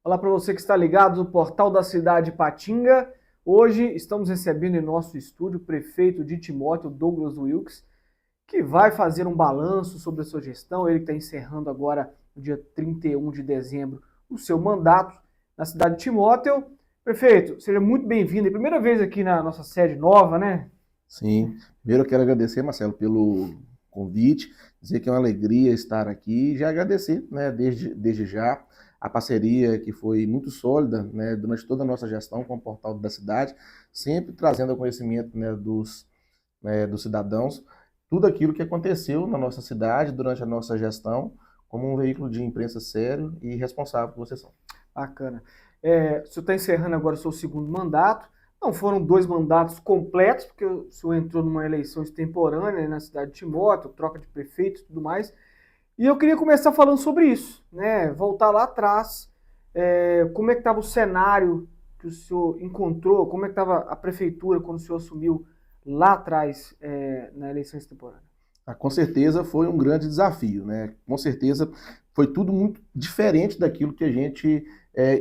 Olá para você que está ligado no portal da cidade Patinga. Hoje estamos recebendo em nosso estúdio o prefeito de Timóteo, Douglas Wilkes, que vai fazer um balanço sobre a sua gestão. Ele que está encerrando agora, no dia 31 de dezembro, o seu mandato na cidade de Timóteo. Prefeito, seja muito bem-vindo. É a primeira vez aqui na nossa sede nova, né? Sim, primeiro eu quero agradecer, Marcelo, pelo convite, dizer que é uma alegria estar aqui e já agradecer, né, desde já a parceria que foi muito sólida, né, durante toda a nossa gestão com o Portal da Cidade, sempre trazendo ao conhecimento, né, dos cidadãos tudo aquilo que aconteceu na nossa cidade durante a nossa gestão, como um veículo de imprensa sério e responsável que vocês são. Bacana. O senhor está encerrando agora o seu segundo mandato. Não foram dois mandatos completos, porque o senhor entrou numa eleição extemporânea na cidade de Timóteo, troca de prefeito e tudo mais. E eu queria começar falando sobre isso, né? Voltar lá atrás, como é que estava o cenário que o senhor encontrou, como é que estava a prefeitura quando o senhor assumiu lá atrás, na eleição extemporânea. Com certeza foi um grande desafio, né? Com certeza foi tudo muito diferente daquilo que a gente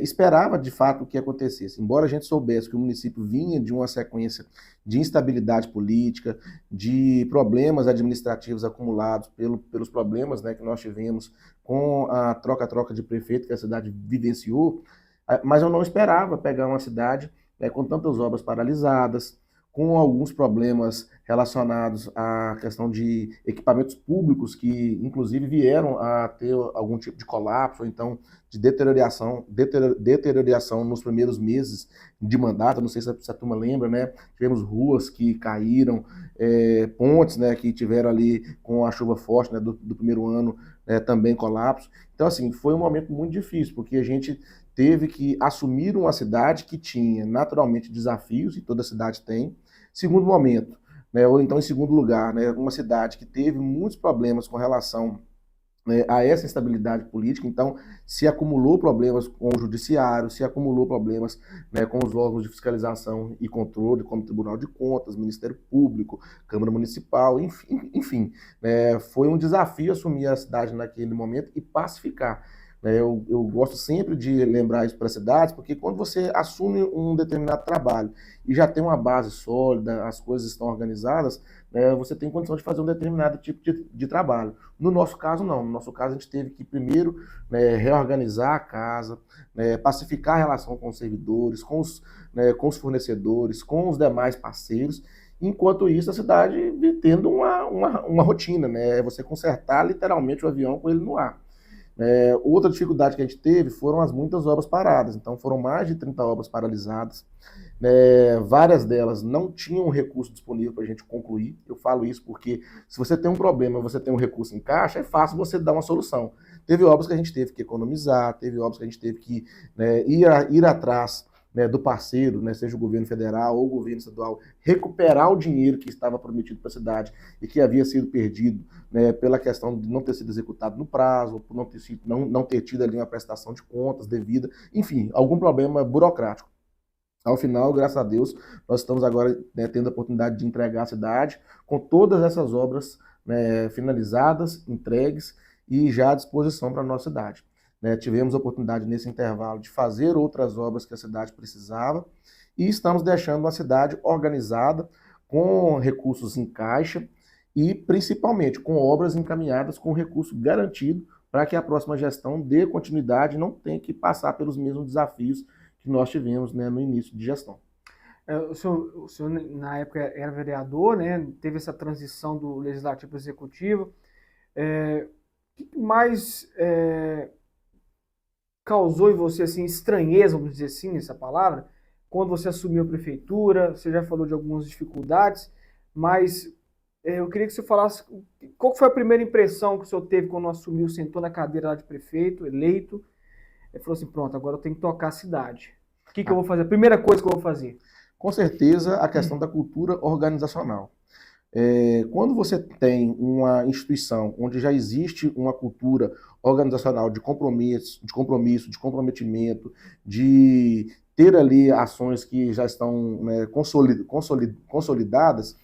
esperava de fato que acontecesse. Embora a gente soubesse que o município vinha de uma sequência de instabilidade política, de problemas administrativos acumulados pelos problemas, né, que nós tivemos com a troca-troca de prefeito que a cidade vivenciou, mas eu não esperava pegar uma cidade, né, com tantas obras paralisadas, com alguns problemas relacionados à questão de equipamentos públicos que, inclusive, vieram a ter algum tipo de colapso, ou então de deterioração nos primeiros meses de mandato. Não sei se a turma lembra, né? Tivemos ruas que caíram, pontes, né, que tiveram ali com a chuva forte, né, do primeiro ano, também colapso. Então, assim, foi um momento muito difícil, porque a gente teve que assumir uma cidade que tinha naturalmente desafios, e toda cidade tem. Segundo momento, né, ou então em segundo lugar, né, uma cidade que teve muitos problemas com relação, né, a essa instabilidade política, então se acumulou problemas com o judiciário, se acumulou problemas, né, com os órgãos de fiscalização e controle, como Tribunal de Contas, Ministério Público, Câmara Municipal, enfim, né, foi um desafio assumir a cidade naquele momento e pacificar. Eu gosto sempre de lembrar isso para as cidades, porque quando você assume um determinado trabalho e já tem uma base sólida, as coisas estão organizadas, né, você tem condição de fazer um determinado tipo de trabalho. No nosso caso, não. No nosso caso, a gente teve que primeiro, né, reorganizar a casa, né, pacificar a relação com os servidores, com os fornecedores, com os demais parceiros. Enquanto isso, a cidade tendo uma rotina, né? Você consertar literalmente o avião com ele no ar. Outra dificuldade que a gente teve foram as muitas obras paradas. Então, foram mais de 30 obras paralisadas. Várias delas não tinham recurso disponível para a gente concluir. Eu falo isso porque se você tem um problema, você tem um recurso em caixa, é fácil você dar uma solução. Teve obras que a gente teve que economizar, teve obras que a gente teve que, né, ir atrás, né, do parceiro, né, seja o governo federal ou o governo estadual, recuperar o dinheiro que estava prometido para a cidade e que havia sido perdido, né, pela questão de não ter sido executado no prazo, por não ter tido ali uma prestação de contas devida, enfim, algum problema burocrático. Ao final, graças a Deus, nós estamos agora, né, tendo a oportunidade de entregar a cidade com todas essas obras, né, finalizadas, entregues e já à disposição para a nossa cidade. Tivemos a oportunidade nesse intervalo de fazer outras obras que a cidade precisava e estamos deixando uma cidade organizada, com recursos em caixa e principalmente com obras encaminhadas com recurso garantido para que a próxima gestão dê continuidade e não tenha que passar pelos mesmos desafios que nós tivemos, né, no início de gestão. O senhor, na época, era vereador, né? Teve essa transição do legislativo para o executivo. O que mais causou em você assim estranheza, vamos dizer assim, essa palavra, quando você assumiu a prefeitura? Você já falou de algumas dificuldades, mas eu queria que você falasse qual foi a primeira impressão que o senhor teve quando assumiu, sentou na cadeira lá de prefeito, eleito, e falou assim, pronto, agora eu tenho que tocar a cidade. O que eu vou fazer? A primeira coisa que eu vou fazer. Com certeza, a questão da cultura organizacional. Quando você tem uma instituição onde já existe uma cultura organizacional de comprometimento, de ter ali ações que já estão, né, consolidadas,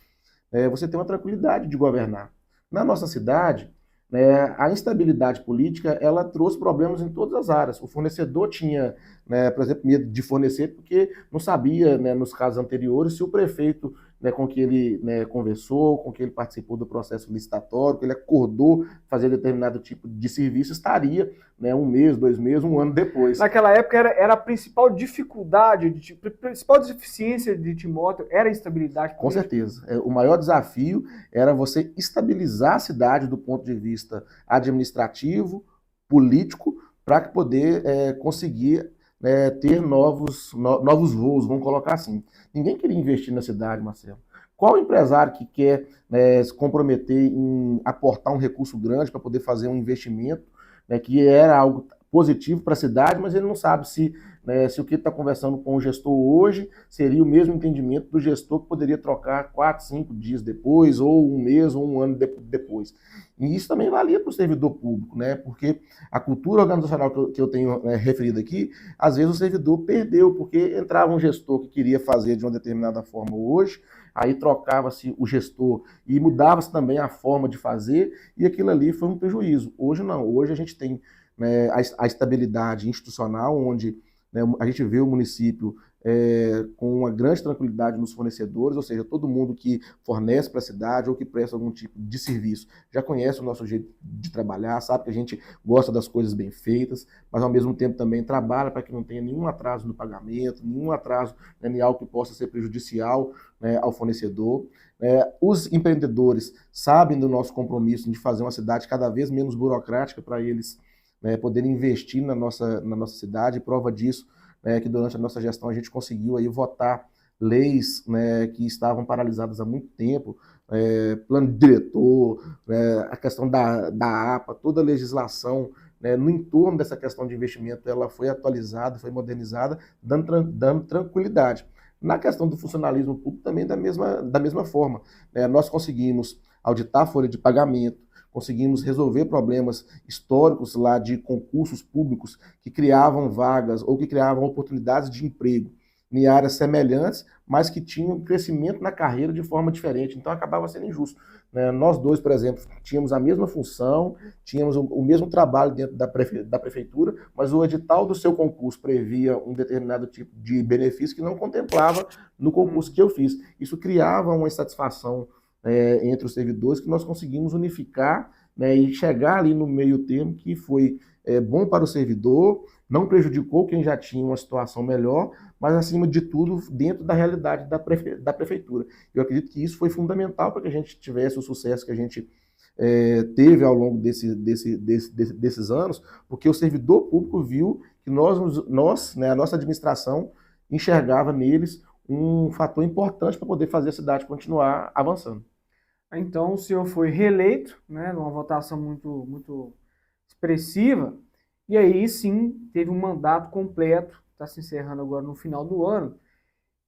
você tem uma tranquilidade de governar. Na nossa cidade, né, a instabilidade política, ela trouxe problemas em todas as áreas. O fornecedor tinha, né, por exemplo, medo de fornecer porque não sabia, né, nos casos anteriores, se o prefeito, né, com que ele, né, conversou, com que ele participou do processo licitatório, que ele acordou fazer determinado tipo de serviço, estaria, né, um mês, 2 meses, um ano depois. Naquela época era a principal dificuldade, a principal deficiência de Timóteo era a instabilidade política? Com certeza. O maior desafio era você estabilizar a cidade do ponto de vista administrativo, político, para poder conseguir ter novos voos, vamos colocar assim. Ninguém queria investir na cidade, Marcelo. Qual empresário que quer se comprometer em aportar um recurso grande para poder fazer um investimento, né, que era algo positivo para a cidade, mas ele não sabe se, né, se o que está conversando com o gestor hoje seria o mesmo entendimento do gestor que poderia trocar 4, 5 dias depois, ou um mês, ou um ano depois. E isso também valia para o servidor público, né? Porque a cultura organizacional que eu tenho referido aqui, às vezes o servidor perdeu, porque entrava um gestor que queria fazer de uma determinada forma hoje, aí trocava-se o gestor e mudava-se também a forma de fazer, e aquilo ali foi um prejuízo. Hoje não, hoje a gente tem, né, a estabilidade institucional, onde, né, a gente vê o município com uma grande tranquilidade nos fornecedores, ou seja, todo mundo que fornece para a cidade ou que presta algum tipo de serviço já conhece o nosso jeito de trabalhar, sabe que a gente gosta das coisas bem feitas, mas ao mesmo tempo também trabalha para que não tenha nenhum atraso no pagamento, nenhum atraso, né, em algo que possa ser prejudicial, né, ao fornecedor. Os empreendedores sabem do nosso compromisso de fazer uma cidade cada vez menos burocrática para eles, né, poderem investir na nossa cidade. Prova disso, que durante a nossa gestão a gente conseguiu aí votar leis, né, que estavam paralisadas há muito tempo, plano diretor, a questão da APA, toda a legislação, né, no entorno dessa questão de investimento, ela foi atualizada, foi modernizada, dando tranquilidade. Na questão do funcionalismo público também da mesma forma, né, nós conseguimos auditar a folha de pagamento, conseguimos resolver problemas históricos lá de concursos públicos que criavam vagas ou que criavam oportunidades de emprego em áreas semelhantes, mas que tinham crescimento na carreira de forma diferente. Então acabava sendo injusto, né? Nós dois, por exemplo, tínhamos a mesma função, tínhamos o mesmo trabalho dentro da prefeitura, mas o edital do seu concurso previa um determinado tipo de benefício que não contemplava no concurso que eu fiz. Isso criava uma insatisfação entre os servidores, que nós conseguimos unificar, né, e chegar ali no meio termo que foi bom para o servidor, não prejudicou quem já tinha uma situação melhor, mas acima de tudo dentro da realidade da prefeitura. Eu acredito que isso foi fundamental para que a gente tivesse o sucesso que a gente teve ao longo desses anos, porque o servidor público viu que nós, né, a nossa administração enxergava neles um fator importante para poder fazer a cidade continuar avançando. Então o senhor foi reeleito, né, numa votação muito, muito expressiva, e aí sim teve um mandato completo, está se encerrando agora no final do ano.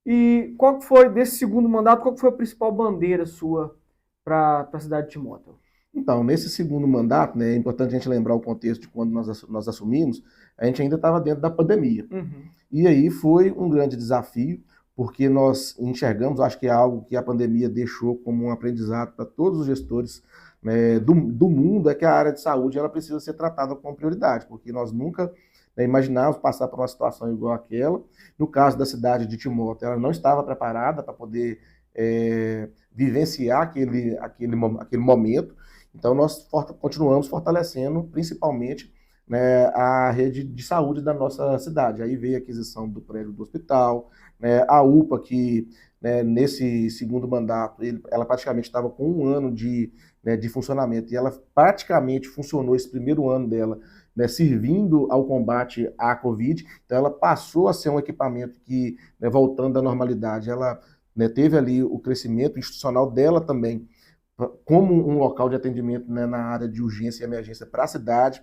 E qual que foi, desse segundo mandato, qual que foi a principal bandeira sua para a cidade de Timóteo? Então, nesse segundo mandato, né, é importante a gente lembrar o contexto de quando nós assumimos, a gente ainda estava dentro da pandemia. Uhum. E aí foi um grande desafio, porque nós enxergamos, acho que é algo que a pandemia deixou como um aprendizado para todos os gestores, né, do mundo, é que a área de saúde ela precisa ser tratada com prioridade, porque nós nunca, né, imaginávamos passar por uma situação igual àquela. No caso da cidade de Timóteo, ela não estava preparada para poder vivenciar aquele momento. Então, nós continuamos fortalecendo, principalmente, né, a rede de saúde da nossa cidade. Aí veio a aquisição do prédio do hospital, né, a UPA, que, né, nesse segundo mandato, ela praticamente estava com um ano de funcionamento, e ela praticamente funcionou esse primeiro ano dela, né, servindo ao combate à Covid. Então, ela passou a ser um equipamento que, né, voltando à normalidade, ela, né, teve ali o crescimento institucional dela também, como um local de atendimento, né, na área de urgência e emergência para a cidade.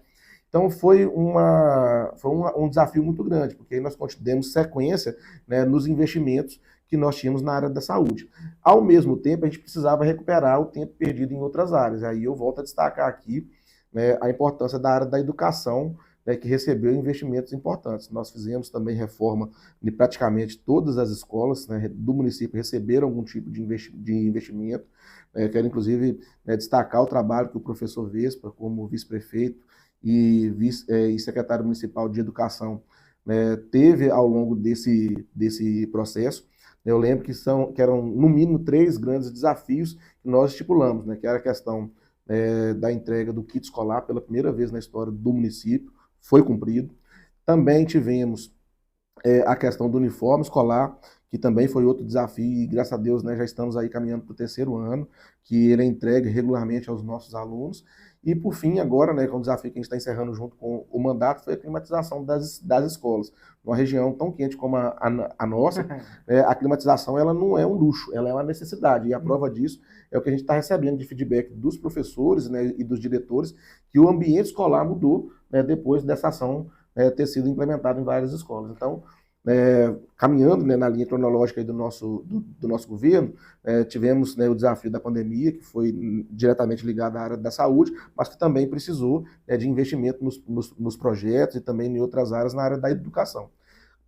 Então foi um desafio muito grande, porque aí nós demos sequência, né, nos investimentos que nós tínhamos na área da saúde. Ao mesmo tempo, a gente precisava recuperar o tempo perdido em outras áreas. Aí eu volto a destacar aqui, né, a importância da área da educação né, que recebeu investimentos importantes. Nós fizemos também reforma de praticamente todas as escolas, né, do município receberam algum tipo de investimento. Quero, inclusive, destacar o trabalho que o professor Vespa, como vice-prefeito e secretário municipal de educação, né, teve ao longo desse processo. Eu lembro que eram, no mínimo, 3 grandes desafios que nós estipulamos, né, que era a questão da entrega do kit escolar pela primeira vez na história do município, foi cumprido. Também tivemos a questão do uniforme escolar, que também foi outro desafio, e graças a Deus, né, já estamos aí caminhando para o 3º ano, que ele é entregue regularmente aos nossos alunos. E por fim, agora, né, com o desafio que a gente está encerrando junto com o mandato, foi a climatização das escolas. Numa região tão quente como a nossa, a climatização ela não é um luxo, ela é uma necessidade. E a prova disso é o que a gente está recebendo de feedback dos professores, né, e dos diretores, que o ambiente escolar mudou, né, depois dessa ação ter sido implementada em várias escolas. Então, caminhando, né, na linha cronológica aí do nosso governo, tivemos, né, o desafio da pandemia, que foi diretamente ligado à área da saúde, mas que também precisou, de investimento nos projetos e também em outras áreas na área da educação.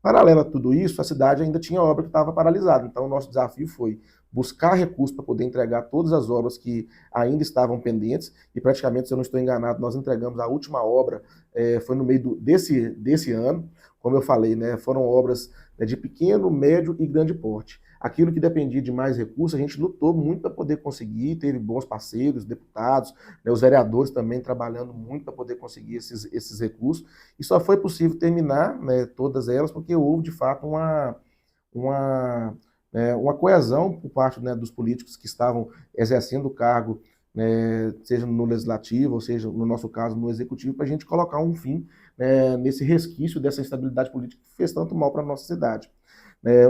Paralelo a tudo isso, a cidade ainda tinha obra que estava paralisada, então o nosso desafio foi buscar recursos para poder entregar todas as obras que ainda estavam pendentes, e praticamente, se eu não estou enganado, nós entregamos a última obra, foi no meio desse ano. Como eu falei, né, foram obras, né, de pequeno, médio e grande porte. Aquilo que dependia de mais recursos, a gente lutou muito para poder conseguir, teve bons parceiros, deputados, né, os vereadores também trabalhando muito para poder conseguir esses recursos, e só foi possível terminar, né, todas elas porque houve, de fato, uma coesão por parte, né, dos políticos que estavam exercendo o cargo, né, seja no legislativo, ou seja, no nosso caso, no executivo, para a gente colocar um fim, nesse resquício dessa instabilidade política que fez tanto mal para a nossa cidade.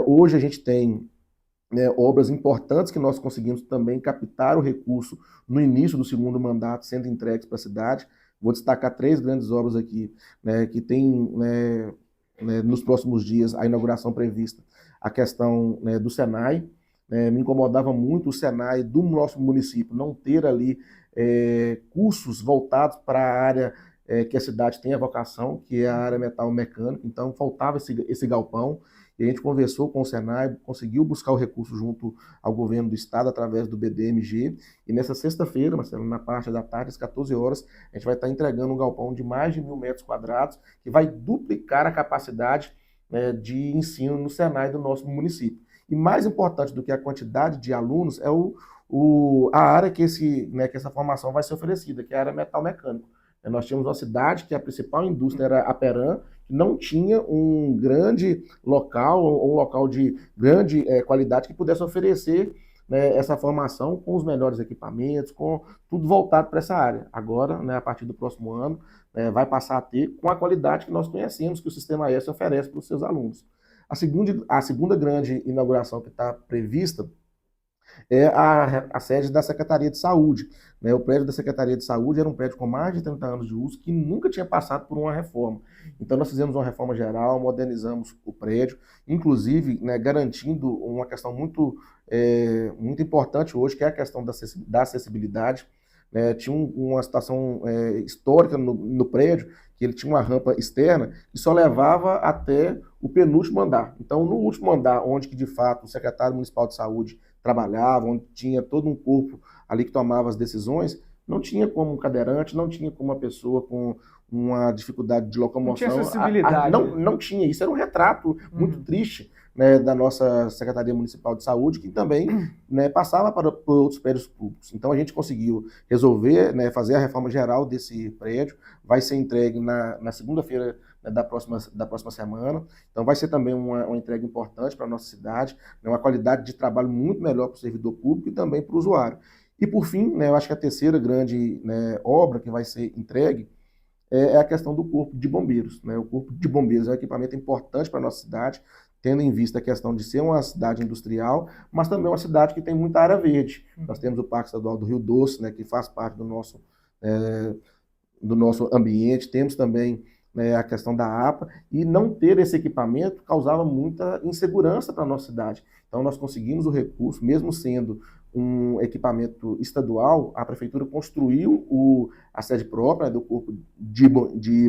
Hoje a gente tem, né, obras importantes que nós conseguimos também captar o recurso no início do 2º mandato, sendo entregues para a cidade. Vou destacar 3 grandes obras aqui, né, que tem, nos próximos dias, a inauguração prevista. A questão, né, do Senai. Me incomodava muito o Senai do nosso município não ter ali cursos voltados para a área que a cidade tem a vocação, que é a área metal mecânica. Então faltava esse galpão, e a gente conversou com o Senai, conseguiu buscar o recurso junto ao governo do estado através do BDMG, e nessa sexta-feira, Marcelo, na parte da tarde, às 14 horas, a gente vai estar entregando um galpão de mais de 1.000 metros quadrados, que vai duplicar a capacidade, né, de ensino no Senai do nosso município. E mais importante do que a quantidade de alunos é a área que essa formação vai ser oferecida, que é a área metal mecânico. Nós tínhamos uma cidade que a principal indústria era a Peram, que não tinha um grande local, ou um local de grande qualidade que pudesse oferecer, né, essa formação com os melhores equipamentos, com tudo voltado para essa área. Agora, né, a partir do próximo ano, vai passar a ter com a qualidade que nós conhecemos, que o Sistema S oferece para os seus alunos. A segunda grande inauguração que está prevista é a sede da Secretaria de Saúde. Né? O prédio da Secretaria de Saúde era um prédio com mais de 30 anos de uso, que nunca tinha passado por uma reforma. Então nós fizemos uma reforma geral, modernizamos o prédio, inclusive, né, garantindo uma questão muito importante hoje, que é a questão da acessibilidade. Tinha uma situação histórica no prédio, que ele tinha uma rampa externa que só levava até o penúltimo andar. Então, no último andar, onde que de fato o secretário municipal de saúde trabalhava, onde tinha todo um corpo ali que tomava as decisões, não tinha como um cadeirante, não tinha como uma pessoa com uma dificuldade de locomoção. Não tinha acessibilidade. Não tinha. Isso era um retrato muito triste, né, da nossa Secretaria Municipal de Saúde, que também, né, passava por outros prédios públicos. Então a gente conseguiu resolver, né, fazer a reforma geral desse prédio, vai ser entregue na segunda-feira, né, da próxima semana. Então vai ser também uma entrega importante para a nossa cidade, né, uma qualidade de trabalho muito melhor para o servidor público e também para o usuário. E por fim, né, eu acho que a terceira grande, né, obra que vai ser entregue é a questão do Corpo de Bombeiros. Né? O Corpo de Bombeiros é um equipamento importante para a nossa cidade, tendo em vista a questão de ser uma cidade industrial, mas também uma cidade que tem muita área verde. Nós temos o Parque Estadual do Rio Doce, né, que faz parte do nosso ambiente, temos também, né, a questão da APA, e não ter esse equipamento causava muita insegurança para a nossa cidade. Então nós conseguimos o recurso, mesmo sendo um equipamento estadual, a prefeitura construiu a sede própria, né, do Corpo de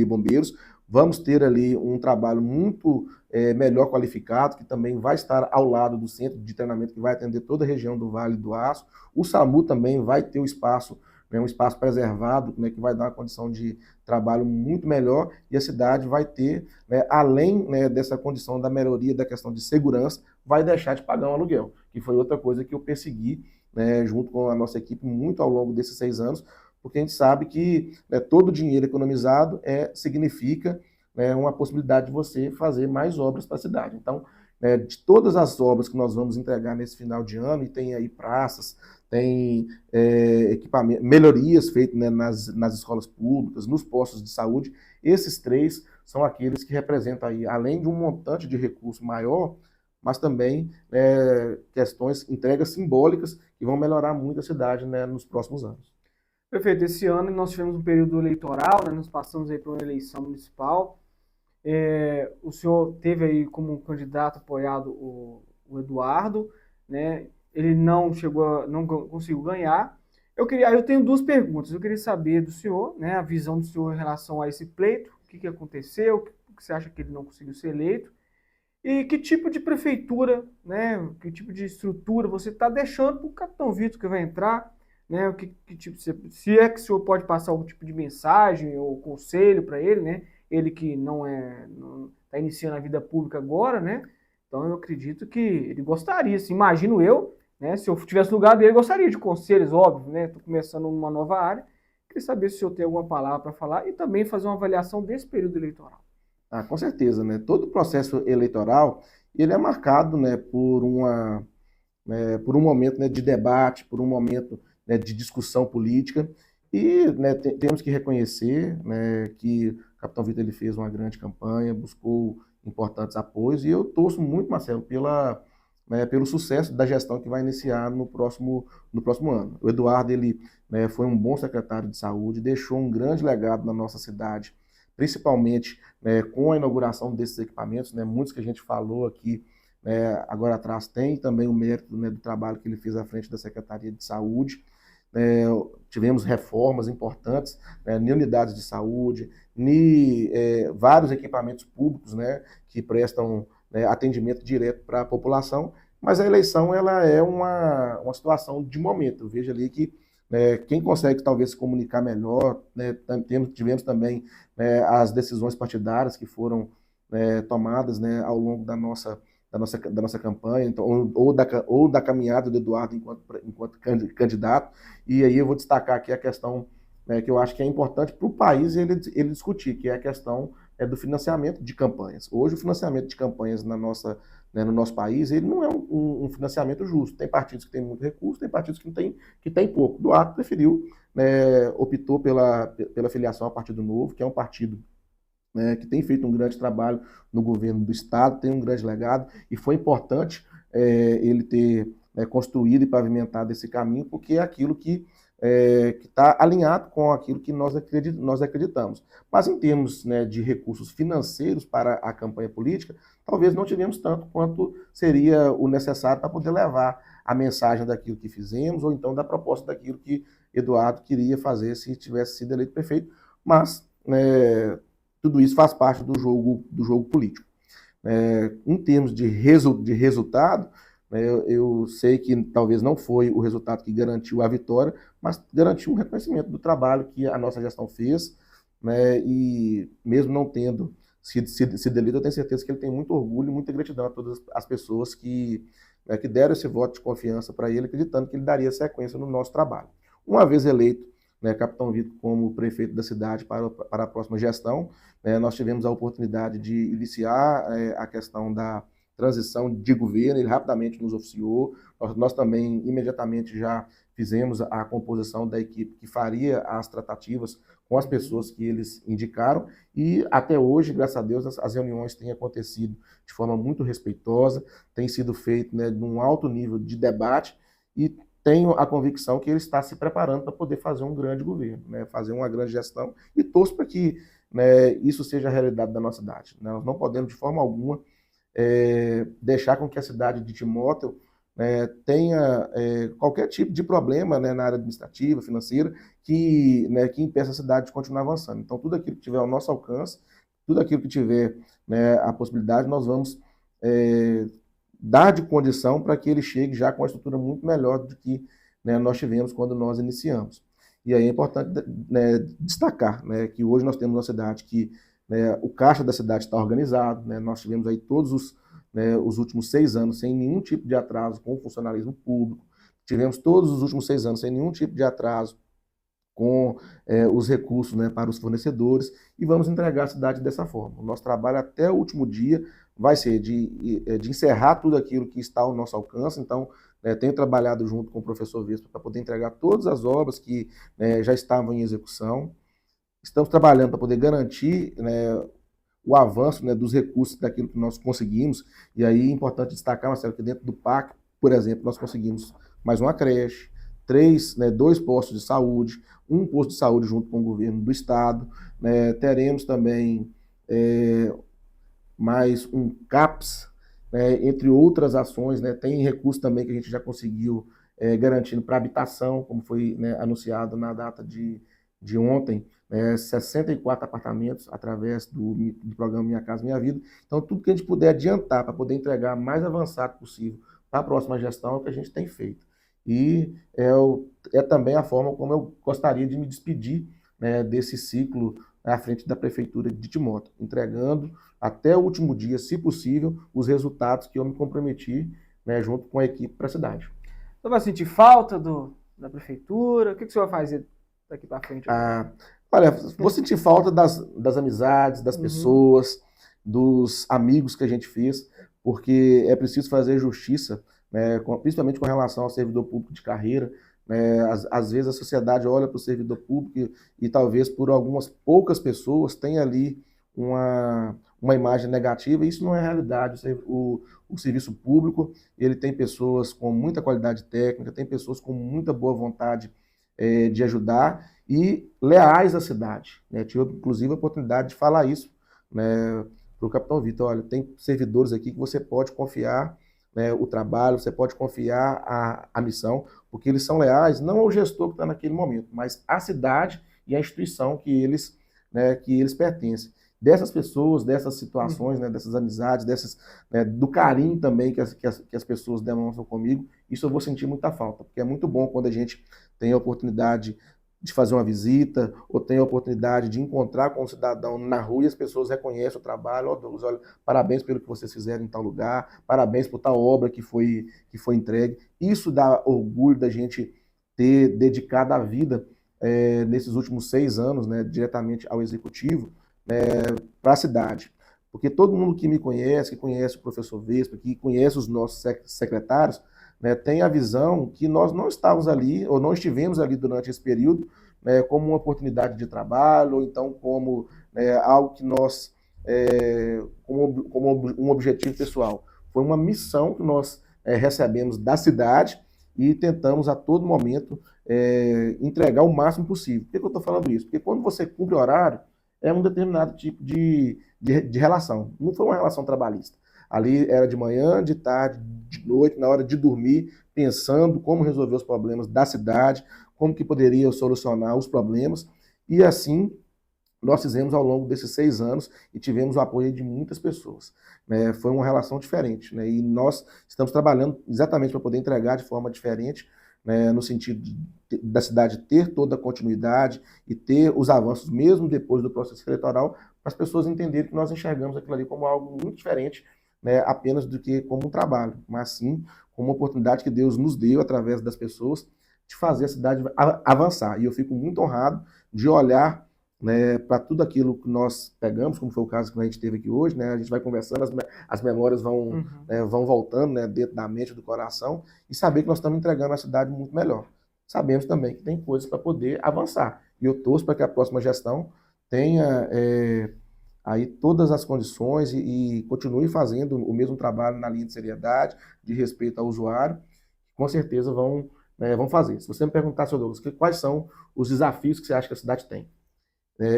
Bombeiros. Vamos ter ali um trabalho muito melhor qualificado, que também vai estar ao lado do centro de treinamento, que vai atender toda a região do Vale do Aço. O SAMU também vai ter o espaço, né, um espaço preservado, né, que vai dar uma condição de trabalho muito melhor, e a cidade vai ter, né, além, né, dessa condição da melhoria da questão de segurança, vai deixar de pagar um aluguel, que foi outra coisa que eu persegui, né, junto com a nossa equipe muito ao longo desses 6 anos, porque a gente sabe que, né, todo o dinheiro economizado significa, né, uma possibilidade de você fazer mais obras para a cidade. Então, né, de todas as obras que nós vamos entregar nesse final de ano, e tem aí praças, tem equipamento, melhorias feitas, né, nas escolas públicas, nos postos de saúde, esses 3 são aqueles que representam aí, além de um montante de recurso maior, mas também questões, entregas simbólicas que vão melhorar muito a cidade, né, nos próximos anos. Perfeito. Esse ano nós tivemos um período eleitoral, né? Nós passamos aí por uma eleição municipal. O senhor teve aí como candidato apoiado o Eduardo, né? Ele não não conseguiu ganhar. Eu tenho 2 perguntas. Eu queria saber do senhor, né, a visão do senhor em relação a esse pleito, o que aconteceu, o que você acha que ele não conseguiu ser eleito, e que tipo de prefeitura, né, que tipo de estrutura você está deixando para o Capitão Vitor que vai entrar, né, que tipo, se é que o senhor pode passar algum tipo de mensagem ou conselho para ele, né, ele que não está iniciando a vida pública agora, né, então eu acredito que ele gostaria, assim, imagino eu, né, se eu tivesse no lugar dele, eu gostaria de conselhos, óbvio, né, estou começando uma nova área, queria saber se o senhor tem alguma palavra para falar e também fazer uma avaliação desse período eleitoral. Ah, com certeza, né? Todo o processo eleitoral, ele é marcado, né, por um momento, né, de debate, por um momento, né, de discussão política, e, né, temos que reconhecer, né, que o Capitão Vitor ele fez uma grande campanha, buscou importantes apoios, e eu torço muito, Marcelo, pelo sucesso da gestão que vai iniciar no próximo ano. O Eduardo, ele, né, foi um bom secretário de saúde, deixou um grande legado na nossa cidade, principalmente, né, com a inauguração desses equipamentos, né, muitos que a gente falou aqui, agora atrás, tem também o mérito, né, do trabalho que ele fez à frente da Secretaria de Saúde. É, tivemos reformas importantes, né, em unidades de saúde, em vários equipamentos públicos, né, que prestam, né, atendimento direto para a população, mas a eleição ela é uma situação de momento. Eu vejo ali que, né, quem consegue talvez se comunicar melhor, né, tivemos também, né, as decisões partidárias que foram, né, tomadas, né, ao longo da nossa campanha, então, ou da caminhada do Eduardo enquanto candidato. E aí eu vou destacar aqui a questão, né, que eu acho que é importante para o país ele discutir, que é a questão do financiamento de campanhas. Hoje o financiamento de campanhas né, no nosso país, ele não é um financiamento justo. Tem partidos que têm muito recurso, tem partidos que têm pouco. O Eduardo preferiu, né, optou pela filiação ao Partido Novo, que é um partido, né, que tem feito um grande trabalho no governo do Estado, tem um grande legado, e foi importante ele ter, né, construído e pavimentado esse caminho, porque é aquilo que está alinhado com aquilo que nós acreditamos. Mas em termos, né, de recursos financeiros para a campanha política, talvez não tivemos tanto quanto seria o necessário para poder levar a mensagem daquilo que fizemos, ou então da proposta daquilo que Eduardo queria fazer se tivesse sido eleito prefeito, mas, né, tudo isso faz parte do jogo político. Em termos de resultado, né, eu sei que talvez não foi o resultado que garantiu a vitória, mas garantiu um reconhecimento do trabalho que a nossa gestão fez, né, e mesmo não tendo sido eleito, eu tenho certeza que ele tem muito orgulho e muita gratidão a todas as pessoas que deram esse voto de confiança para ele, acreditando que ele daria sequência no nosso trabalho. Uma vez eleito, né, Capitão Vitor como prefeito da cidade para a próxima gestão, nós tivemos a oportunidade de iniciar a questão da transição de governo, ele rapidamente nos oficiou, nós também imediatamente já fizemos a composição da equipe que faria as tratativas com as pessoas que eles indicaram, e até hoje, graças a Deus, as reuniões têm acontecido de forma muito respeitosa, tem sido feito, né, num alto nível de debate, e tenho a convicção que ele está se preparando para poder fazer um grande governo, né, fazer uma grande gestão, e torço para que, né, isso seja a realidade da nossa cidade. Nós não podemos, de forma alguma, deixar com que a cidade de Timóteo, tenha qualquer tipo de problema, né, na área administrativa, financeira, que impeça a cidade de continuar avançando. Então, tudo aquilo que tiver ao nosso alcance, tudo aquilo que tiver, né, a possibilidade, nós vamos dar de condição para que ele chegue já com uma estrutura muito melhor do que, né, nós tivemos quando nós iniciamos. E aí é importante, né, destacar, né, que hoje nós temos uma cidade que, né, o caixa da cidade está organizado, né, nós tivemos aí todos os últimos 6 anos sem nenhum tipo de atraso com o funcionalismo público, tivemos todos os últimos 6 anos sem nenhum tipo de atraso com os recursos, né, para os fornecedores, e vamos entregar a cidade dessa forma. O nosso trabalho até o último dia vai ser de encerrar tudo aquilo que está ao nosso alcance. Então, tenho trabalhado junto com o professor Vespa para poder entregar todas as obras que, né, já estavam em execução. Estamos trabalhando para poder garantir, né, o avanço, né, dos recursos daquilo que nós conseguimos. E aí é importante destacar, Marcelo, que dentro do PAC, por exemplo, nós conseguimos mais uma creche, 2 postos de saúde, um posto de saúde junto com o governo do estado, né, teremos também mais um CAPS, né, entre outras ações, né, tem recurso também que a gente já conseguiu garantindo para habitação, como foi, né, anunciado na data de ontem, 64 apartamentos através do programa Minha Casa Minha Vida. Então, tudo que a gente puder adiantar para poder entregar mais avançado possível para a próxima gestão é o que a gente tem feito. E é também a forma como eu gostaria de me despedir, né, desse ciclo à frente da Prefeitura de Timóteo, entregando até o último dia, se possível, os resultados que eu me comprometi, né, junto com a equipe para a cidade. Você vai sentir falta da prefeitura? O que você vai fazer daqui para frente? Olha, vou sentir falta das amizades, das pessoas, dos amigos que a gente fez, porque é preciso fazer justiça, né, principalmente com relação ao servidor público de carreira. Né, às vezes a sociedade olha para o servidor público e talvez por algumas poucas pessoas tenha ali uma imagem negativa, e isso não é realidade. O serviço público, ele tem pessoas com muita qualidade técnica, tem pessoas com muita boa vontade de ajudar e leais à cidade. Né? Tive, inclusive, a oportunidade de falar isso, né, para o capitão Vitor. Olha, tem servidores aqui que você pode confiar, né, o trabalho, você pode confiar a missão, porque eles são leais, não ao gestor que está naquele momento, mas à cidade e à instituição que eles pertencem. Dessas pessoas, dessas situações, né, dessas amizades, do carinho também que as pessoas demonstram comigo, isso eu vou sentir muita falta, porque é muito bom quando a gente tem a oportunidade de fazer uma visita, ou tem a oportunidade de encontrar com um cidadão na rua e as pessoas reconhecem o trabalho. Douglas, olha, parabéns pelo que vocês fizeram em tal lugar, parabéns por tal obra que foi entregue. Isso dá orgulho da gente ter dedicado a vida nesses últimos 6 anos, né, diretamente ao executivo, para a cidade. Porque todo mundo que me conhece, que conhece o professor Vespa, que conhece os nossos secretários, né, tem a visão que nós não estávamos ali, ou não estivemos ali durante esse período, né, como uma oportunidade de trabalho, ou então como algo que nós, como um objetivo pessoal. Foi uma missão que nós recebemos da cidade e tentamos a todo momento entregar o máximo possível. Por que eu estou falando isso? Porque quando você cumpre horário, é um determinado tipo de relação. Não foi uma relação trabalhista. Ali era de manhã, de tarde, de noite, na hora de dormir, pensando como resolver os problemas da cidade, como que poderia solucionar os problemas. E assim nós fizemos ao longo desses 6 anos e tivemos o apoio de muitas pessoas. Né? Foi uma relação diferente. Né? E nós estamos trabalhando exatamente para poder entregar de forma diferente, né, no sentido da cidade ter toda a continuidade e ter os avanços, mesmo depois do processo eleitoral, para as pessoas entenderem que nós enxergamos aquilo ali como algo muito diferente, né, apenas do que como um trabalho, mas sim como uma oportunidade que Deus nos deu através das pessoas de fazer a cidade avançar. E eu fico muito honrado de olhar, né, para tudo aquilo que nós pegamos, como foi o caso que a gente teve aqui hoje, né, a gente vai conversando, as memórias vão, vão voltando, né, dentro da mente, do coração, e saber que nós estamos entregando a cidade muito melhor. Sabemos também que tem coisas para poder avançar. E eu torço para que a próxima gestão tenha aí todas as condições e continue fazendo o mesmo trabalho na linha de seriedade, de respeito ao usuário. Com certeza vão fazer. Se você me perguntar, senhor Douglas, quais são os desafios que você acha que a cidade tem?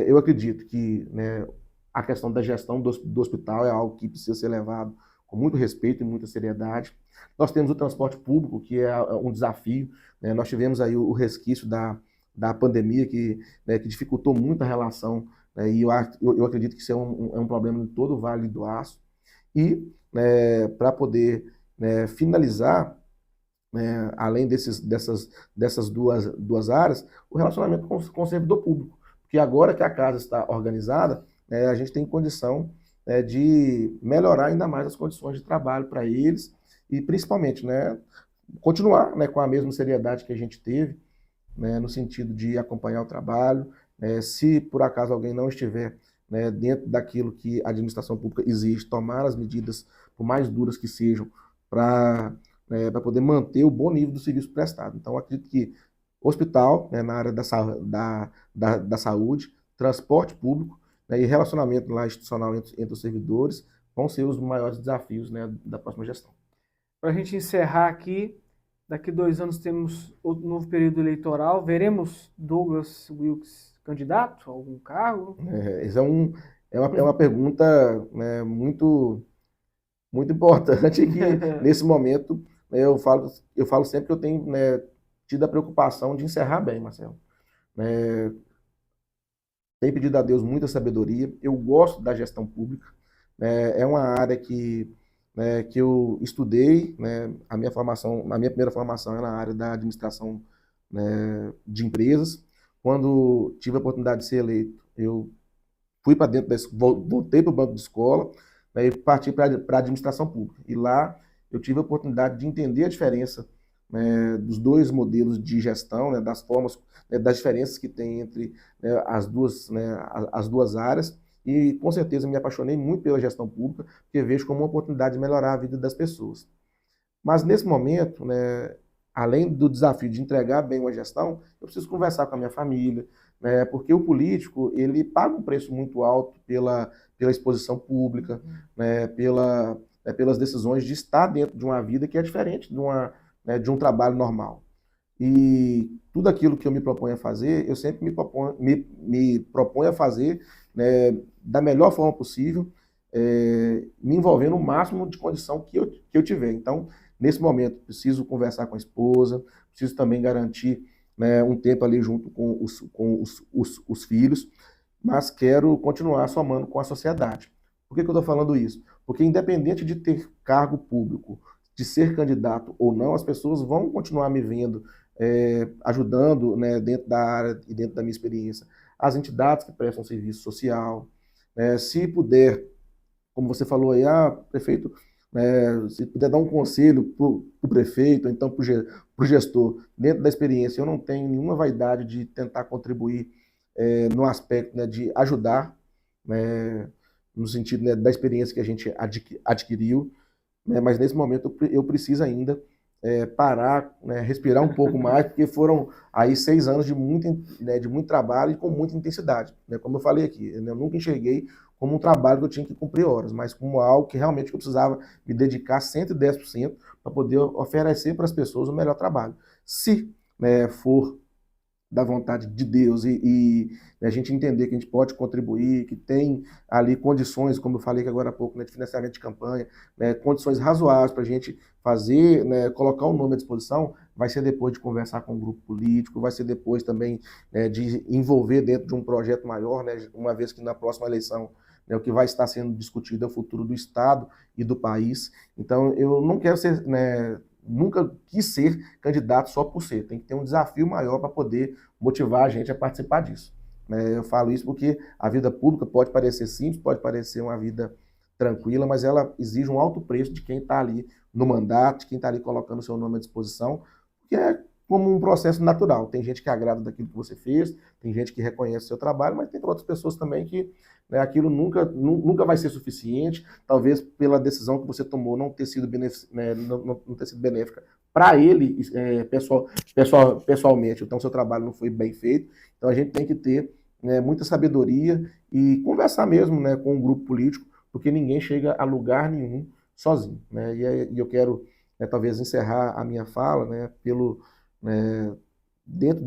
Eu acredito que, né, a questão da gestão do hospital é algo que precisa ser levado com muito respeito e muita seriedade. Nós temos o transporte público, que é um desafio, né? Nós tivemos aí o resquício da pandemia, né, que dificultou muito a relação, né? E eu acredito que isso é um problema em todo o Vale do Aço. E, né, para poder, né, finalizar, né, além dessas duas áreas, o relacionamento com o servidor público. Porque agora que a casa está organizada, né, a gente tem condição, né, de melhorar ainda mais as condições de trabalho para eles e, principalmente, né, continuar, né, com a mesma seriedade que a gente teve, né, no sentido de acompanhar o trabalho. Se por acaso alguém não estiver, né, dentro daquilo que a administração pública exige, tomar as medidas, por mais duras que sejam, para poder manter o bom nível do serviço prestado. Então, acredito que hospital, né, na área da saúde, transporte público, né, e relacionamento lá institucional entre os servidores vão ser os maiores desafios, né, da próxima gestão. Para a gente encerrar aqui, daqui 2 anos temos outro novo período eleitoral. Veremos Douglas Wilkes candidato a algum cargo? Essa é uma pergunta, né, muito, muito importante que, nesse momento, né, eu falo sempre que eu tenho, né, tido a preocupação de encerrar bem, Marcelo. Tenho pedido a Deus muita sabedoria. Eu gosto da gestão pública. Né, é uma área que eu estudei, né, a minha primeira formação é na área da administração, né, de empresas. Quando tive a oportunidade de ser eleito, eu fui para dentro voltei para o banco de escola, né, e parti para a administração pública. E lá eu tive a oportunidade de entender a diferença, né, dos dois modelos de gestão, né, das formas, né, das diferenças que tem entre, né, as duas áreas. E com certeza me apaixonei muito pela gestão pública, porque vejo como uma oportunidade de melhorar a vida das pessoas. Mas nesse momento, né, além do desafio de entregar bem uma gestão, eu preciso conversar com a minha família, né, porque o político ele paga um preço muito alto pela exposição pública, né, pelas decisões de estar dentro de uma vida que é diferente de um trabalho normal. E tudo aquilo que eu me proponho a fazer, eu sempre me proponho a fazer, né, da melhor forma possível, me envolvendo o máximo de condição que eu tiver. Então, nesse momento, preciso conversar com a esposa, preciso também garantir, né, um tempo ali junto com os filhos, mas quero continuar somando com a sociedade. Por que eu estou falando isso? Porque independente de ter cargo público, de ser candidato ou não, as pessoas vão continuar me vendo, ajudando, né, dentro da área e dentro da minha experiência, as entidades que prestam serviço social. Se puder, como você falou aí, prefeito, se puder dar um conselho para o prefeito, ou então para o gestor, dentro da experiência, eu não tenho nenhuma vaidade de tentar contribuir, no aspecto, né, de ajudar, né, no sentido, né, da experiência que a gente adquiriu, né, mas nesse momento eu preciso ainda, parar, né, respirar um pouco mais, porque foram aí 6 anos de muito trabalho e com muita intensidade. Né, como eu falei aqui, eu nunca enxerguei como um trabalho que eu tinha que cumprir horas, mas como algo que realmente eu precisava me dedicar 110% para poder oferecer para as pessoas o melhor trabalho. Se, né, for da vontade de Deus e a gente entender que a gente pode contribuir, que tem ali condições, como eu falei que agora há pouco, né, de financiamento de campanha, né, condições razoáveis para a gente fazer, né, colocar o nome à disposição, vai ser depois de conversar com o grupo político, vai ser depois também, né, de envolver dentro de um projeto maior, né, uma vez que na próxima eleição, né, o que vai estar sendo discutido é o futuro do Estado e do país. Então, eu não quero ser, né, nunca quis ser candidato só por ser. Tem que ter um desafio maior para poder motivar a gente a participar disso. Eu falo isso porque a vida pública pode parecer simples, pode parecer uma vida tranquila, mas ela exige um alto preço de quem está ali no mandato, de quem está ali colocando o seu nome à disposição, que é como um processo natural. Tem gente que agrada daquilo que você fez, tem gente que reconhece o seu trabalho, mas tem outras pessoas também que, né, aquilo nunca vai ser suficiente, talvez pela decisão que você tomou não ter sido, não ter sido benéfica para ele, pessoalmente. Então, seu trabalho não foi bem feito. Então, a gente tem que ter, né, muita sabedoria e conversar mesmo, né, com o grupo político, porque ninguém chega a lugar nenhum sozinho. Né? E eu quero, né, talvez encerrar a minha fala, né, né, dentro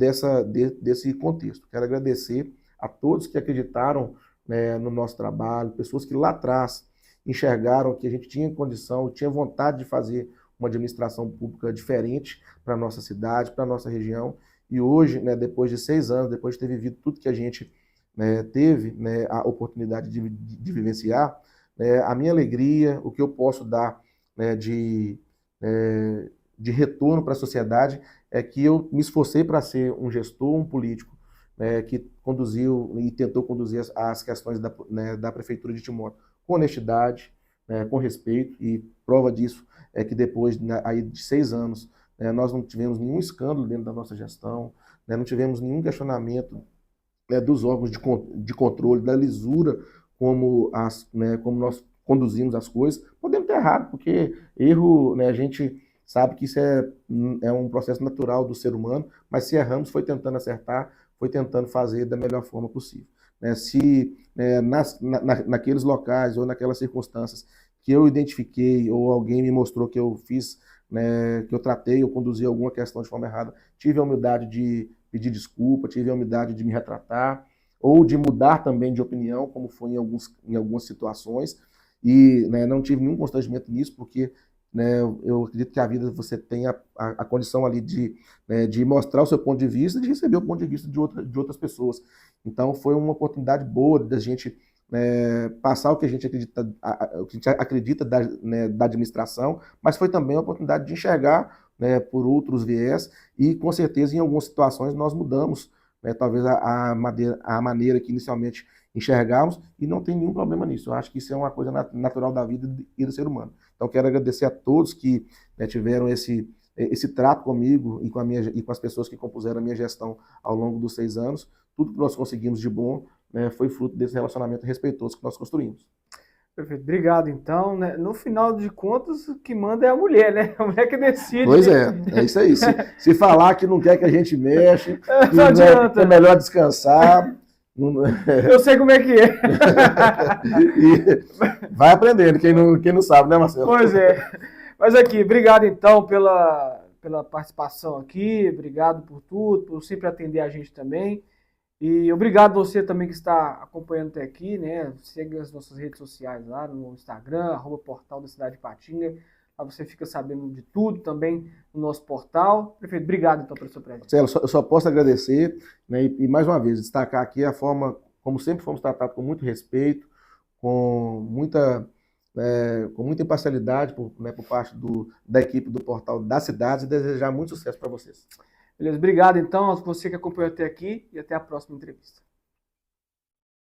desse contexto. Quero agradecer a todos que acreditaram, né, no nosso trabalho, pessoas que lá atrás enxergaram que a gente tinha condição, tinha vontade de fazer uma administração pública diferente para a nossa cidade, para a nossa região. E hoje, né, depois de 6 anos, depois de ter vivido tudo que a gente, né, teve, né, a oportunidade de vivenciar, né, a minha alegria, o que eu posso dar, né, de retorno para a sociedade é que eu me esforcei para ser um gestor, um político, né, que conduziu e tentou conduzir as questões né, da Prefeitura de Timóteo com honestidade, né, com respeito, e prova disso é que depois, né, aí de 6 anos, né, nós não tivemos nenhum escândalo dentro da nossa gestão, né, não tivemos nenhum questionamento, né, dos órgãos de controle, da lisura né, como nós conduzimos as coisas. Podemos ter errado, porque erro, né, a gente sabe que isso é um processo natural do ser humano, mas se erramos foi tentando acertar, foi tentando fazer da melhor forma possível. Né, se naqueles locais ou naquelas circunstâncias que eu identifiquei ou alguém me mostrou que eu fiz, né, que eu tratei ou conduzi alguma questão de forma errada, tive a humildade de pedir desculpa, tive a humildade de me retratar, ou de mudar também de opinião, como foi em algumas situações, e, né, não tive nenhum constrangimento nisso, porque, né, eu acredito que a vida você tem a condição ali né, de mostrar o seu ponto de vista e de receber o ponto de vista de outras pessoas. Então foi uma oportunidade boa da gente, né, passar o que a gente acredita né, da administração, mas foi também a oportunidade de enxergar, né, por outros viés, e com certeza em algumas situações nós mudamos, né, talvez a maneira que inicialmente enxergamos, e não tem nenhum problema nisso. Eu acho que isso é uma coisa natural da vida e do ser humano. Então quero agradecer a todos que, né, tiveram esse trato comigo e com as pessoas que compuseram a minha gestão ao longo dos 6 anos. Tudo que nós conseguimos de bom, né, foi fruto desse relacionamento respeitoso que nós construímos. Perfeito, obrigado. Então, né, no final de contas, o que manda é a mulher, né? A mulher que decide. Pois é isso aí. Se falar que não quer que a gente mexa, que não adianta. É melhor descansar. Eu sei como é que é. E vai aprendendo, quem não sabe, né, Marcelo? Pois é. Mas aqui, obrigado então pela participação aqui, obrigado por tudo, por sempre atender a gente também. E obrigado você também que está acompanhando até aqui, né? Siga as nossas redes sociais lá no Instagram, @portal da cidade de Patinga. Lá você fica sabendo de tudo também no nosso portal. Prefeito, obrigado então pela sua presença. Marcelo, eu só posso agradecer, né, e mais uma vez destacar aqui a forma como sempre fomos tratados, com muito respeito, com muita imparcialidade por parte da equipe do Portal das Cidades, e desejar muito sucesso para vocês. Beleza, obrigado então a você que acompanhou até aqui e até a próxima entrevista.